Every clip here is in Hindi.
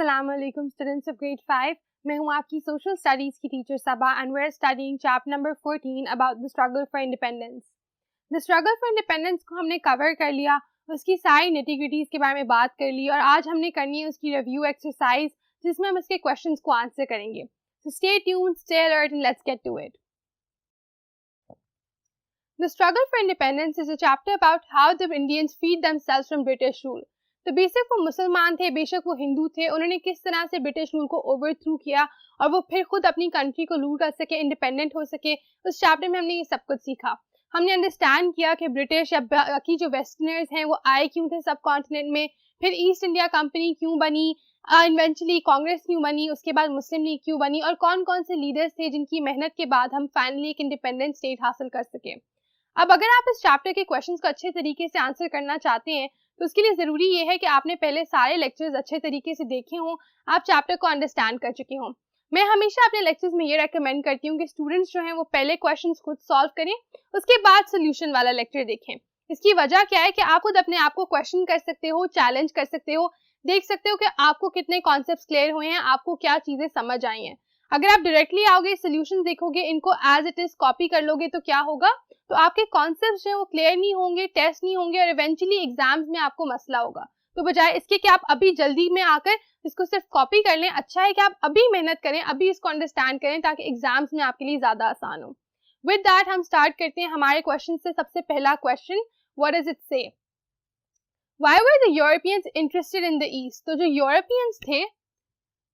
Assalamualaikum students of grade 5. मैं हूँ आपकी सोशल स्टडीज की teacher Saba and we are studying chapter number 14 about the struggle for independence. The struggle for independence को हमने कवर कर लिया, उसकी सारी निटी-ग्रिटीज के बारे में बात कर ली और आज हमने करनी है उसकी रिव्यू एक्सरसाइज जिसमें हम इसके क्वेश्चंस को आंसर करेंगे। So stay tuned, stay alert and let's get to it. The struggle for independence is a chapter about how the Indians freed themselves from British rule. तो बेशक वो मुसलमान थे, बेशक वो हिंदू थे, उन्होंने किस तरह से ब्रिटिश रूल को ओवरथ्रू किया और वो फिर खुद अपनी कंट्री को रूल कर सके, इंडिपेंडेंट हो सके। उस चैप्टर में हमने ये सब कुछ सीखा। हमने अंडरस्टैंड किया कि ब्रिटिश या बाकी जो वेस्टर्नर्स हैं वो आए क्यों थे सब कॉन्टिनेंट में, फिर ईस्ट इंडिया कंपनी क्यों बनी, इवेंचुअली कांग्रेस क्यों बनी, उसके बाद मुस्लिम लीग क्यों बनी और कौन कौन से लीडर्स थे जिनकी मेहनत के बाद हम फाइनली एक इंडिपेंडेंट स्टेट हासिल कर सके। अब अगर आप इस चैप्टर के क्वेश्चंस को अच्छे तरीके से आंसर करना चाहते हैं तो उसके लिए ज़रूरी ये है कि आपने पहले सारे लेक्चर्स अच्छे तरीके से देखे हों, आप चैप्टर को अंडरस्टैंड कर चुके हों। मैं हमेशा अपने लेक्चर्स में ये रेकमेंड करती हूँ कि स्टूडेंट्स जो हैं वो पहले क्वेश्चंस खुद सॉल्व करें, उसके बाद सोल्यूशन वाला लेक्चर देखें। इसकी वजह क्या है कि आप खुद अपने आप को क्वेश्चन कर सकते हो, चैलेंज कर सकते हो, देख सकते हो कि आपको कितने कॉन्सेप्ट क्लियर हुए हैं, आपको क्या चीज़ें समझ आई हैं। अगर आप डायरेक्टली आओगे, सोल्यूशन देखोगे, इनको एज इट इज कॉपी कर लोगे तो क्या होगा, तो आपके कॉन्सेप्ट्स जो है वो क्लियर नहीं होंगे, टेस्ट नहीं होंगे और इवेंचुअली एग्जाम्स में आपको मसला होगा। तो बजाय इसके कि आप अभी जल्दी में आकर इसको सिर्फ कॉपी कर लें, अच्छा है कि आप अभी मेहनत करें, अभी इसको अंडरस्टैंड करें ताकि एग्जाम्स में आपके लिए ज्यादा आसान हो। विद दैट हम स्टार्ट करते हैं हमारे क्वेश्चन से। सबसे पहला क्वेश्चन, व्हाट डज इट से? Why were the Europeans interested in the east? तो जो यूरोपियंस थे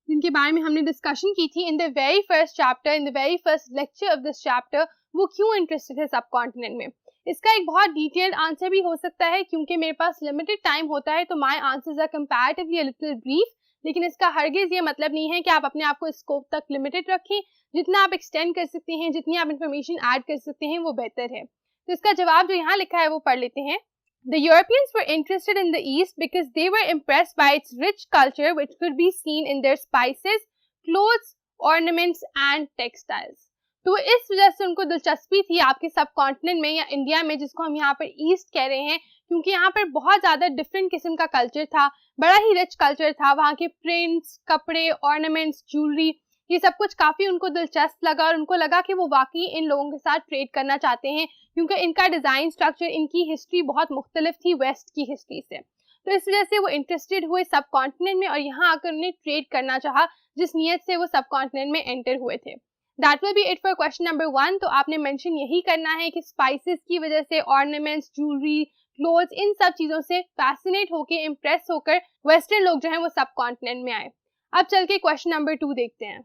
जिनके बारे में हमने डिस्कशन की थी in the very first chapter, in the very first lecture of this chapter, वो क्यों इंटरेस्टेड है सब कॉन्टिनेंट में? इसका एक बहुत डिटेल्ड आंसर भी हो सकता है क्योंकि मेरे पास लिमिटेड टाइम होता है तो my answers are comparatively a little brief, लेकिन इसका हरगिज ये मतलब नहीं है कि आप अपने आप को स्कोप तक लिमिटेड रखें। जितना आप एक्सटेंड कर सकते हैं, जितनी आप इंफॉर्मेशन ऐड कर सकते हैं वो बेहतर है। तो इसका जवाब जो यहाँ लिखा है वो पढ़ लेते हैं। The Europeans were interested in the East because they were impressed by its rich culture which could be seen in their spices, clothes, ornaments and textiles. तो इस वजह से उनको दिलचस्पी थी आपके सब कॉन्टिनेंट में या इंडिया में, जिसको हम यहाँ पर ईस्ट कह रहे हैं, क्योंकि यहाँ पर बहुत ज़्यादा डिफरेंट किस्म का कल्चर था, बड़ा ही रिच कल्चर था। वहाँ के प्रिंट्स, कपड़े, ऑर्नामेंट्स, ज्वेलरी, ये सब कुछ काफ़ी उनको दिलचस्प लगा और उनको लगा कि वो वाकई इन लोगों के साथ ट्रेड करना चाहते हैं क्योंकि इनका डिज़ाइन स्ट्रक्चर, इनकी हिस्ट्री बहुत मुख्तलिफ थी वेस्ट की हिस्ट्री से। तो इस वजह से वो इंटरेस्टेड हुए सब कॉन्टिनेंट में और यहाँ आकर उन्हें ट्रेड करना चाहा, जिस नीयत से वो सब कॉन्टिनेंट में एंटर हुए थे। That will be it for question number 1। तो आपने मेंशन यही करना है कि स्पाइसेस की वजह से, ऑर्नामेंट्स, ज्वेलरी, क्लोथ्स, इन सब चीज़ों से फैसिनेट होकर, इम्प्रेस होकर वेस्टर्न लोग जो हैं वो सब कॉन्टिनेंट में आए। अब चल के क्वेश्चन नंबर 2 देखते हैं।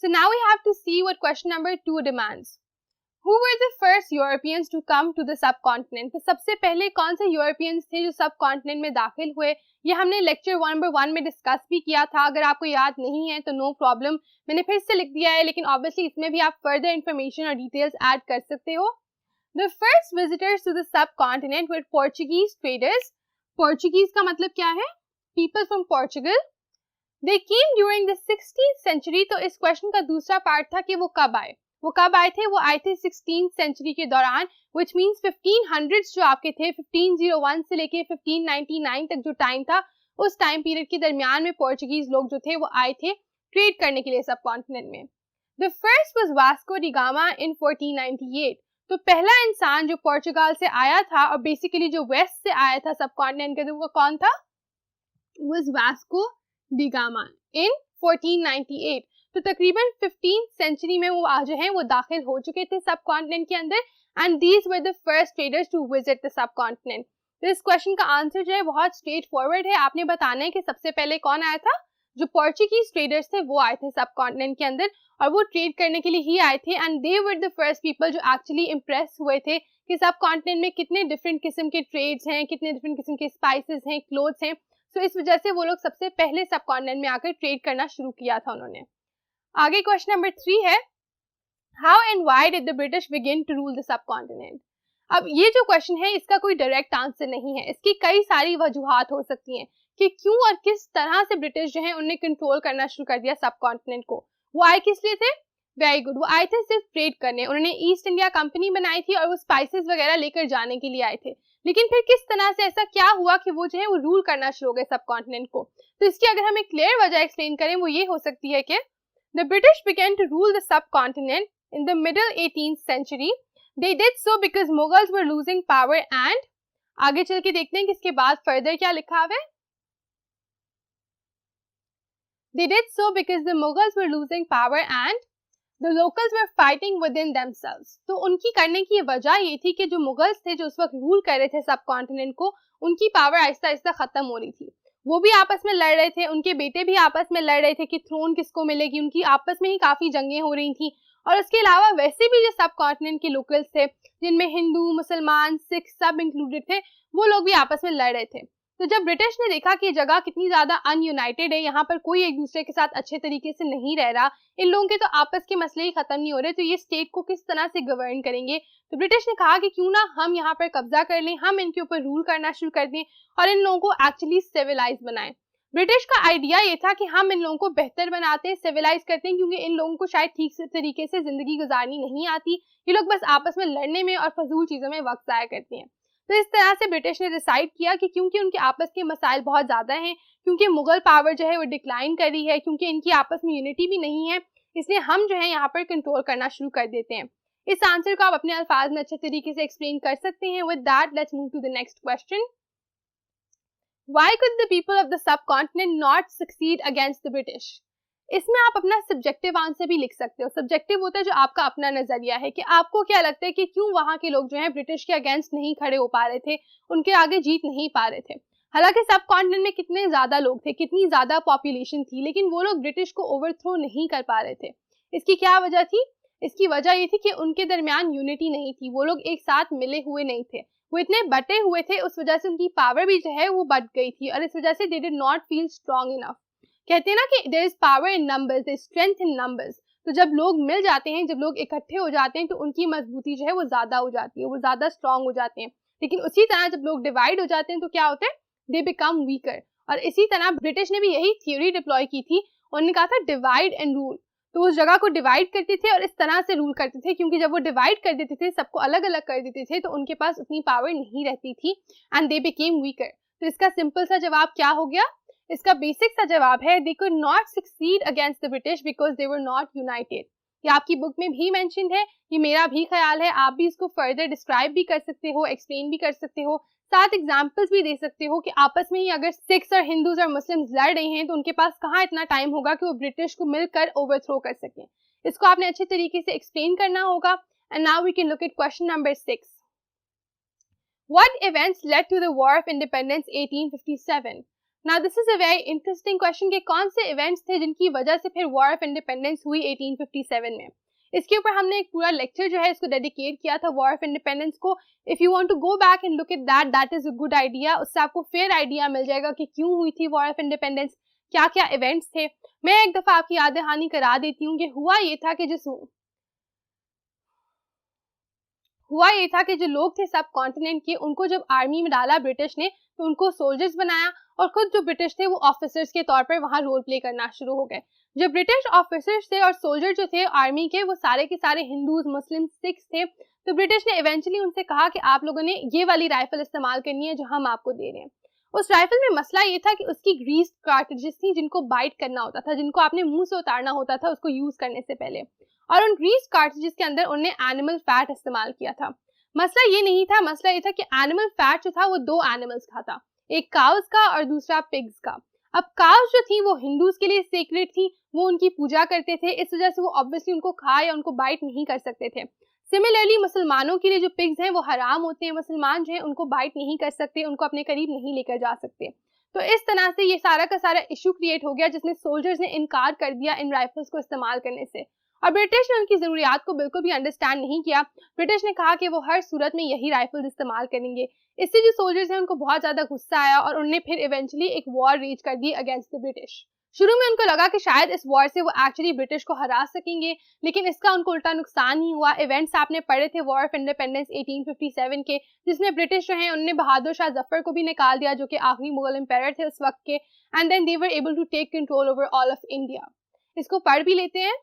So now we have to see what question number 2 demands. Who were the first Europeans to come to the subcontinent? तो सबसे पहले कौन से यूरोपियंस थे जो सब कॉन्टिनेंट में दाखिल हुए? ये हमने लेक्चर नंबर 1 में डिस्कस भी किया था। अगर आपको याद नहीं है तो नो प्रॉब्लम, मैंने फिर से लिख दिया है, लेकिन ऑब्वियसली इसमें भी आप फर्दर इंफॉर्मेशन और डिटेल्स ऐड कर सकते हो। The first visitors to the subcontinent were Portuguese traders. Portuguese का मतलब क्या है? People from Portugal. They came during the 16th century. तो इस क्वेश्चन का दूसरा पार्ट था कि वो कब आए। वो कब आए थे? वो आए थे 16th सेंचुरी के दौरान, which means 1500s जो आपके थे, 1501 से लेके 1599 तक जो टाइम था, उस टाइम पीरियड के दरमियान में पोर्चुगीज लोग जो थे वो आए थे ट्रेड करने के लिए सब कॉन्टिनेंट में। The first was Vasco da Gama in 1498. तो पहला इंसान जो पोर्चुगाल से आया था और बेसिकली जो वेस्ट से आया था सब कॉन्टिनेंट के, तो वो कौन था? Was Vasco da Gama in 1498. तो तकरीबन 15th सेंचुरी में वो जो हैं वो दाखिल हो चुके थे सब कॉन्टिनेंट के अंदर, and these were the first traders to visit the subcontinent. तो इस क्वेश्चन का आंसर जो है बहुत स्ट्रेट फॉरवर्ड है। आपने बताना है कि सबसे पहले कौन आया था? जो पोर्चुगीज ट्रेडर्स थे वो आए थे सब कॉन्टिनेंट के अंदर और वो ट्रेड करने के लिए ही आए थे, and they were the first people जो एक्चुअली इम्प्रेस हुए थे कि सब कॉन्टिनेंट में कितने डिफरेंट किस्म के ट्रेड्स हैं, कितने डिफरेंट किस्म के स्पाइसेस हैं, क्लोथ्स हैं। तो इस वजह से वो लोग सबसे पहले सब कॉन्टिनेंट में आकर ट्रेड करना शुरू किया था उन्होंने। आगे क्वेश्चन नंबर 3 है, how and why did the British begin to rule the subcontinent? अब ये जो क्वेश्चन है इसका कोई डायरेक्ट आंसर नहीं है, इसकी कई सारी वजूहात हो सकती हैं कि क्यों और किस तरह से ब्रिटिश जो है उन्होंने कंट्रोल करना शुरू कर दिया सब कॉन्टिनेंट को। वो आए किस लिए थे? वेरी गुड, वो आए थे सिर्फ ट्रेड करने। उन्होंने ईस्ट इंडिया कंपनी बनाई थी और वो स्पाइसेस वगैरह लेकर जाने के लिए आए थे, लेकिन फिर किस तरह से ऐसा क्या हुआ कि वो जो है वो रूल करना शुरू हो गए सब कॉन्टिनेंट को। तो इसकी अगर हमें क्लियर वजह एक्सप्लेन करें वो ये हो सकती है कि the British began to rule the subcontinent in the middle 18th century. They did so because Mughals were losing power and, आगे चल के देखते हैं कि इसके बाद फर्दर क्या लिखा हुआ है। They did so because the Mughals were losing power and the locals were fighting within themselves। तो उनकी करने की वजह ये थी कि जो मुगल्स थे जो उस वक्त रूल कर रहे थे सब कॉन्टिनेंट को, उनकी पावर आहिस्ता आहिस्ता खत्म हो रही थी। वो भी आपस में लड़ रहे थे, उनके बेटे भी आपस में लड़ रहे थे कि थ्रोन किसको मिलेगी, उनकी आपस में ही काफी जंगें हो रही थी। और उसके अलावा वैसे भी जो सब कॉन्टिनेंट के लोकल्स थे जिनमें हिंदू, मुसलमान, सिख सब इंक्लूडेड थे, वो लोग भी आपस में लड़ रहे थे। तो जब ब्रिटिश ने देखा कि जगह कितनी ज्यादा अनयूनाइटेड है, यहाँ पर कोई एक दूसरे के साथ अच्छे तरीके से नहीं रह रहा, इन लोगों के तो आपस के मसले ही खत्म नहीं हो रहे, तो ये स्टेट को किस तरह से गवर्न करेंगे। तो ब्रिटिश ने कहा कि क्यों ना हम यहाँ पर कब्जा कर लें, हम इनके ऊपर रूल करना शुरू कर दें और इन लोगों को एक्चुअली सिविलाइज बनाएं। ब्रिटिश का आइडिया ये था कि हम इन लोगों को बेहतर बनाते हैं, सिविलाइज करते हैं, क्योंकि इन लोगों को शायद ठीक से तरीके से जिंदगी गुजारनी नहीं आती, ये लोग बस आपस में लड़ने में और फजूल चीजों में वक्त जाया करते हैं। तो इस तरह से ब्रिटिश ने डिसाइड किया कि क्योंकि उनके आपस के मसाइल बहुत ज़्यादा हैं, क्योंकि मुगल पावर जो है वो डिक्लाइन कर रही है, क्योंकि इनकी आपस में यूनिटी भी नहीं है, इसलिए हम जो है यहाँ पर कंट्रोल करना शुरू कर देते हैं। इस आंसर को आप अपने अल्फाज में अच्छे तरीके से एक्सप्लेन कर सकते हैं। With that let's move to the next question. Why could the people of the subcontinent not succeed against the British? इसमें आप अपना सब्जेक्टिव आंसर भी लिख सकते हो। सब्जेक्टिव होता है जो आपका अपना नजरिया है कि आपको क्या लगता है कि क्यों वहां के लोग जो हैं ब्रिटिश के अगेंस्ट नहीं खड़े हो पा रहे थे, उनके आगे जीत नहीं पा रहे थे। हालांकि सब कॉन्टिनेंट में कितने ज्यादा लोग थे, कितनी ज्यादा पॉपुलेशन थी, लेकिन वो लोग ब्रिटिश को ओवरथ्रो नहीं कर पा रहे थे। इसकी क्या वजह थी? इसकी वजह ये थी कि उनके दरमियान यूनिटी नहीं थी, वो लोग एक साथ मिले हुए नहीं थे, वो इतने बटे हुए थे, उस वजह से उनकी पावर भी जो है वो बढ़ गई थी और इस वजह से they did not feel strong enough. कहते हैं ना कि there is power in numbers, there is strength in numbers. तो जब लोग मिल जाते हैं, जब लोग इकट्ठे हो जाते हैं, तो उनकी मजबूती जो है वो ज्यादा हो जाती है, वो ज्यादा स्ट्रांग हो जाते हैं। लेकिन उसी तरह जब लोग डिवाइड हो जाते हैं तो क्या होता है? They become weaker. और इसी तरह ब्रिटिश ने भी यही थ्योरी डिप्लॉय की थी, उन्होंने कहा था डिवाइड एंड रूल। तो उस जगह को डिवाइड करते थे और इस तरह से रूल करते थे, क्योंकि जब वो डिवाइड कर देते थे, सबको अलग अलग कर देते थे, तो उनके पास उतनी पावर नहीं रहती थी एंड दे बिकेम वीकर। तो इसका सिंपल सा जवाब क्या हो गया? इसका बेसिक सा जवाब है they could not succeed against the British because they were not United. ये आपकी बुक में भी मेंशन है, ये मेरा भी ख्याल है, आप भी इसको फर्दर डिस्क्राइब भी कर सकते हो, एक्सप्लेन भी कर सकते हो, साथ एग्जाम्पल्स भी दे सकते हो कि आपस में ही अगर सिख्स और हिंदूज और मुस्लिम्स लड़ रहे हैं तो उनके पास कहाँ इतना टाइम होगा कि वो ब्रिटिश को मिलकर ओवरथ्रो कर सकें। इसको आपने अच्छे तरीके से एक्सप्लेन करना होगा। And now we can look at question number 6। What events led to the War of Independence 1857? Now this is a very interesting question कि कौन से इवेंट्स थे जिनकी वजह से फिर वॉर ऑफ इंडिपेंडेंस हुई 1857 में। इसके ऊपर हमने एक पूरा लेक्चर जो है इसको डेडिकेट किया था वॉर ऑफ इंडिपेंडेंस को। If you want to go back and look at that, that is a good idea. उससे आपको फेयर आइडिया मिल जाएगा कि क्यों हुई थी वॉर ऑफ इंडिपेंडेंस, क्या क्या इवेंट्स थे। मैं एक दफा आपकी याद दहानी करा देती हूँ कि हुआ ये था कि जो लोग थे सब कॉन्टिनेंट के, उनको जब आर्मी में डाला ब्रिटिश ने तो उनको सोल्जर्स बनाया और खुद जो ब्रिटिश थे वो ऑफिसर्स के तौर पर वहां रोल प्ले करना शुरू हो गए। जब ब्रिटिश ऑफिसर्स थे और सोल्जर जो थे आर्मी के वो सारे के सारे हिंदूज, मुस्लिम, सिख्स थे, तो ब्रिटिश ने इवेंचुअली उनसे कहा कि आप लोगों ने ये वाली राइफल इस्तेमाल करनी है जो हम आपको दे रहे हैं। उस राइफल में मसला ये था कि उसकी ग्रीस कार्ट्रिजेस थी जिनको बाइट करना होता था, जिनको आपने मुंह से उतारना होता था उसको यूज करने से पहले, और उन ग्रीस कार्ट्रिजेस के अंदर उन्होंने एनिमल फैट इस्तेमाल किया था। मसला ये नहीं था, मसला ये था कि एनिमल फैट जो था वो दो एनिमल्स का था, एक काउस का और दूसरा पिग्स का। अब काउस जो थी वो हिंदूज के लिए सेक्रेट थी, वो उनकी पूजा करते थे, इस वजह से वो ऑब्वियसली उनको खा या उनको बाइट नहीं कर सकते थे। सिमिलरली मुसलमानों के लिए जो पिग्स हैं वो हराम होते हैं, मुसलमान जो है उनको बाइट नहीं कर सकते, उनको अपने करीब नहीं लेकर जा सकते। तो इस तरह से ये सारा का सारा इशू क्रिएट हो गया जिसमें सोल्जर्स ने इनकार कर दिया इन राइफल्स को इस्तेमाल करने से, और ब्रिटिश ने उनकी जरूरियात को बिल्कुल भी अंडरस्टैंड नहीं किया। ब्रिटिश ने कहा कि वो हर सूरत में यही राइफल्स इस्तेमाल करेंगे। इससे जो सोल्जर्स हैं उनको बहुत ज्यादा गुस्सा आया और उन्होंने फिर इवेंचुअली एक वॉर रेज कर दी अगेंस्ट द ब्रिटिश। शुरू में उनको लगा कि शायद इस वॉर से वो एक्चुअली ब्रिटिश को हरा सकेंगे, लेकिन इसका उनको उल्टा नुकसान ही हुआ। इवेंट्स आपने पढ़े थे वॉर ऑफ इंडिपेंडेंस 1857 के, जिसमें ब्रिटिश जो है उन्होंने बहादुर शाह जफर को भी निकाल दिया जो कि आखिरी मुगल एम्पायर थे उस वक्त के, and then they were able to take control over all of India. इसको पढ़ भी लेते हैं।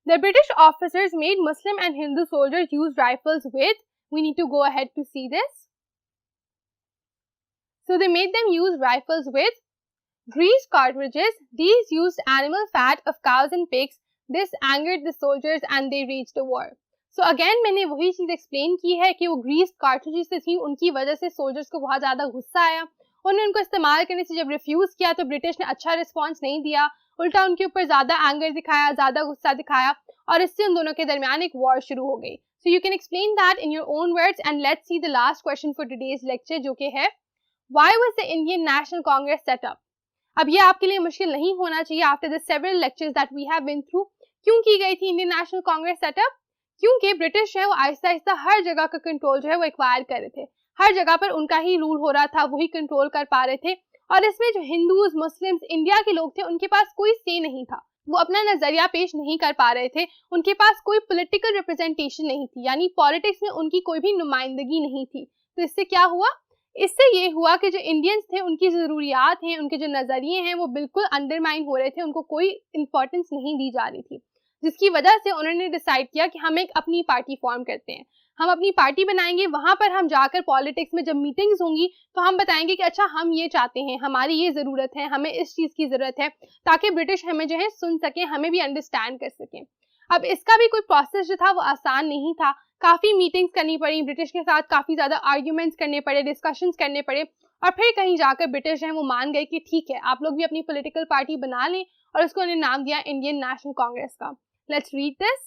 The British officers made Muslim and Hindu soldiers use rifles with, we need to go ahead to see this. So they made them use rifles with grease cartridges. These used animal fat of cows and pigs. This angered the soldiers and they waged a war. So again मैंने वही चीज एक्सप्लेन की है कि वो ग्रीस कार्ट्रिजेस से थी, उनकी वजह से सोल्जर्स को बहुत ज्यादा गुस्सा आया। उन्होंने उनको इस्तेमाल करने से जब रिफ्यूज किया तो ब्रिटिश ने अच्छा रिस्पॉन्स नहीं दिया, उल्टा उनके ऊपर ज्यादा एंगर दिखाया, ज्यादा गुस्सा दिखाया और इससे उन दोनों के दरमियान एक वॉर शुरू हो गई। So you can explain that in your own words and let's see the last question for today's lecture, जो कि है why was the Indian National Congress set up. अब ये आपके लिए मुश्किल नहीं होना चाहिए after the several lectures that we have been through. क्यों की गई थी इंडियन नेशनल कांग्रेस सेटअप? क्योंकि ब्रिटिश जो है वो आहिस्ता आहिस्ता हर जगह का कंट्रोल जो है वो एक्वायर कर रहे थे, हर जगह पर उनका ही रूल हो रहा था, वही कंट्रोल कर पा रहे थे और इसमें जो हिंदूज, मुस्लिम्स, इंडिया के लोग थे उनके पास कोई से नहीं था, वो अपना नजरिया पेश नहीं कर पा रहे थे, उनके पास कोई पॉलिटिकल रिप्रेजेंटेशन नहीं थी, यानी पॉलिटिक्स में उनकी कोई भी नुमाइंदगी नहीं थी। तो इससे क्या हुआ? इससे ये हुआ कि जो इंडियंस थे उनकी ज़रूरियात हैं, उनके जो नज़रिए हैं वो बिल्कुल अंडरमाइन हो रहे थे, उनको कोई इंपॉर्टेंस नहीं दी जा रही थी, जिसकी वजह से उन्होंने डिसाइड किया कि हम एक अपनी पार्टी फॉर्म करते हैं, हम अपनी पार्टी बनाएंगे, वहां पर हम जाकर पॉलिटिक्स में जब मीटिंग्स होंगी तो हम बताएंगे कि अच्छा हम ये चाहते हैं, हमारी ये ज़रूरत है, हमें इस चीज़ की ज़रूरत है, ताकि ब्रिटिश हमें जो है सुन सकें, हमें भी अंडरस्टैंड कर सकें। अब इसका भी कोई प्रोसेस जो था वो आसान नहीं था, काफ़ी मीटिंग्स करनी पड़ी, ब्रिटिश के साथ काफ़ी ज़्यादा आर्ग्यूमेंट्स करने पड़े, डिस्कशंस करने पड़े और फिर कहीं जाकर ब्रिटिश जो है वो मान गए कि ठीक है, आप लोग भी अपनी पॉलिटिकल पार्टी बना लें और उसको उन्होंने नाम दिया इंडियन नेशनल कांग्रेस का। Let's read this.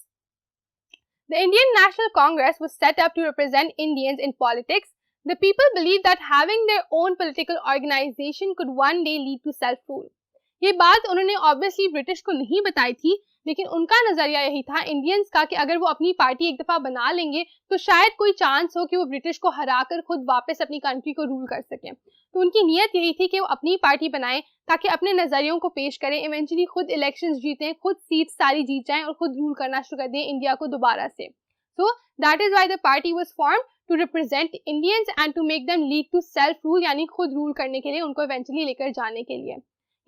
The Indian National Congress was set up to represent Indians in politics. The people believed that having their own political organization could one day lead to self-rule. ये बात उन्होंने ऑब्वियसली ब्रिटिश को नहीं बताई थी, लेकिन उनका नजरिया यही था इंडियंस का कि अगर वो अपनी पार्टी एक दफा बना लेंगे तो शायद कोई चांस हो कि वो ब्रिटिश को हराकर खुद वापस अपनी कंट्री को रूल कर सकें। तो उनकी नीयत यही थी कि वो अपनी पार्टी बनाएं ताकि अपने नजरियों को पेश करें, इवेंचुअली खुद इलेक्शंस जीतें, खुद सीट सारी जीत जाएं और खुद रूल करना शुरू कर दें इंडिया को दोबारा से। So that is why the party was formed, to represent Indians and to make them lead to self rule, यानी खुद रूल करने के लिए, उनको इवेंचुअली लेकर जाने के लिए।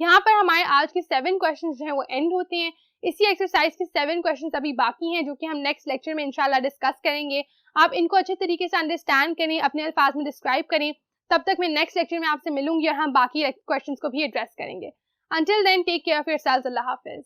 यहाँ पर हमारे आज के 7 क्वेश्चंस जो हैं वो एंड होते हैं। इसी एक्सरसाइज के 7 क्वेश्चंस अभी बाकी हैं जो कि हम नेक्स्ट लेक्चर में इंशाल्लाह डिस्कस करेंगे। आप इनको अच्छे तरीके से अंडरस्टैंड करें, अपने अल्फाज में डिस्क्राइब करें। तब तक मैं नेक्स्ट लेक्चर में आपसे मिलूंगी और हम बाकी क्वेश्चंस को भी एड्रेस करेंगे। Until then, take care of yourselves. Allah Hafiz.